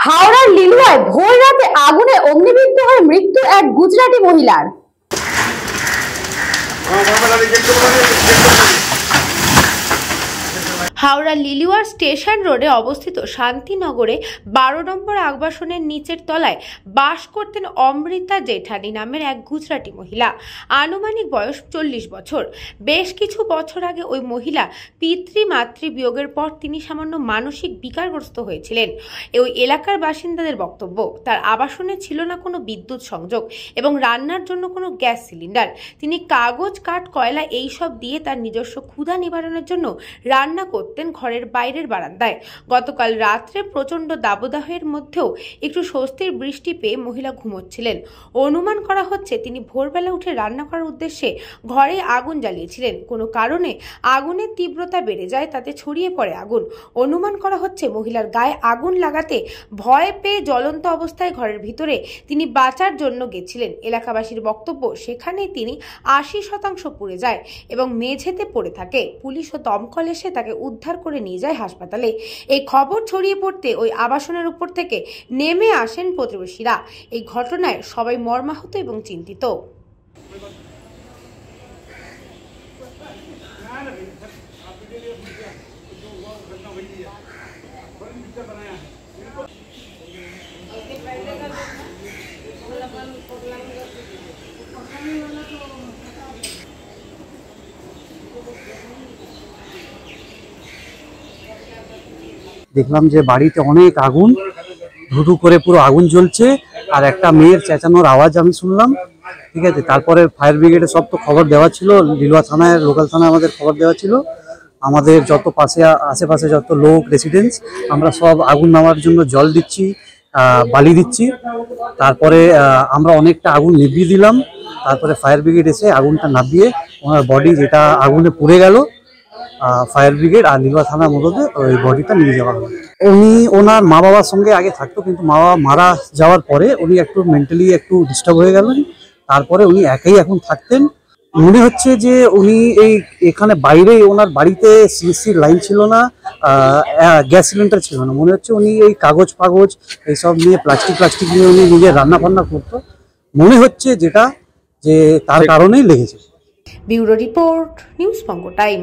হাওড়ার লিলুয়ায় ভোর রাতে আগুনে অগ্নিবিদ্ধ হয়ে মৃত্যু এক গুজরাটি মহিলার। হাওড়া লিলুয়ার স্টেশন রোডে অবস্থিত শান্তিনগরে 12 নম্বর আবাসনের নিচের তলায় বাস করতেন অমৃতা জেঠানি নামের এক গুজরাটি মহিলা। আনুমানিক বয়স 40 বছর। বেশ কিছু বছর আগে ওই মহিলা পিতৃমাতৃ বিয়োগের পর তিনি সামান্য মানসিক বিকারগ্রস্ত হয়েছিলেন। ওই এলাকার বাসিন্দাদের বক্তব্য, তার আবাসনে ছিল না কোনো বিদ্যুৎ সংযোগ এবং রান্নার জন্য কোনো গ্যাস সিলিন্ডার। তিনি কাগজ, কাঠ, কয়লা এইসব দিয়ে তার নিজস্ব ক্ষুধা নিবারণের জন্য রান্না করতেন ঘরের বাইরের বারান্দায়। গতকাল রাত্রে প্রচন্ড দাবদাহের মধ্যেও একটু স্বস্তির বৃষ্টি পেয়ে মহিলা ঘুমোচ্ছিলেন। অনুমান করা হচ্ছে তিনি ভোরবেলা উঠে রান্না করার উদ্দেশ্যে ঘরে আগুন জ্বালিয়েছিলেন। কোনো কারণে আগুনের তীব্রতা বেড়ে যায়, তাতে ছড়িয়ে পড়ে আগুন। অনুমান করা হচ্ছে মহিলার গায়ে আগুন লাগাতে ভয় পেয়ে জ্বলন্ত অবস্থায় ঘরের ভিতরে তিনি বাঁচার জন্য গেছিলেন। এলাকাবাসীর বক্তব্য, সেখানেই তিনি 80% পুড়ে যায় এবং মেঝেতে পড়ে থাকে। পুলিশ ও দমকল এসে তাকে উদ্ধার করে নিয়ে যায় হাসপাতালে। এই খবর ছড়িয়ে পড়তে ওই আবাসনের উপর থেকে নেমে আসেন প্রতিবেশীরা। এই ঘটনায় সবাই মর্মাহত এবং চিন্তিত। দেখলাম যে বাড়িতে অনেক আগুন, ধুধু করে পুরো আগুন জ্বলছে, আর একটা মেয়ের চেঁচানোর আওয়াজ আমি শুনলাম। ঠিক আছে, তারপরে ফায়ার ব্রিগেডে সব তো খবর দেওয়া ছিল, লিলুয়া থানায়, লোকাল থানায় আমাদের খবর দেওয়া ছিল। আমাদের যত আশেপাশে যত লোক রেসিডেন্টস, আমরা সব আগুন নামার জন্য জল দিচ্ছি, বালি দিচ্ছি। তারপরে আমরা অনেকটা আগুন নিভিয়ে দিলাম। তারপরে ফায়ার ব্রিগেড এসে আগুনটা নামিয়ে ওনার বডি, যেটা আগুনে পুড়ে গেল, ফায়ার ব্রিগেড আর লিলুয়া থানার মধ্যে ওই বডিটা নিয়ে যাওয়া হলো। উনি ওনার মা বাবার সঙ্গে আগে থাকতো, কিন্তু মা বাবা মারা যাওয়ার পরে উনি একটু মেন্টালি একটু ডিস্টার্ব হয়ে গেলেন। তারপরে উনি একাই এখন থাকতেন। মনে হচ্ছে যে উনি এখানে বাইরে ওনার বাড়িতে সিএসসির লাইন ছিল না, গ্যাস সিলিন্ডার ছিল না। মনে হচ্ছে উনি এই কাগজ এইসব নিয়ে, প্লাস্টিক নিয়ে উনি নিজে রান্না বান্না করতো। মনে হচ্ছে যেটা যে তার কারণেই লেগেছে। ব্যুরো রিপোর্ট, নিউজ বঙ্গ টাইম।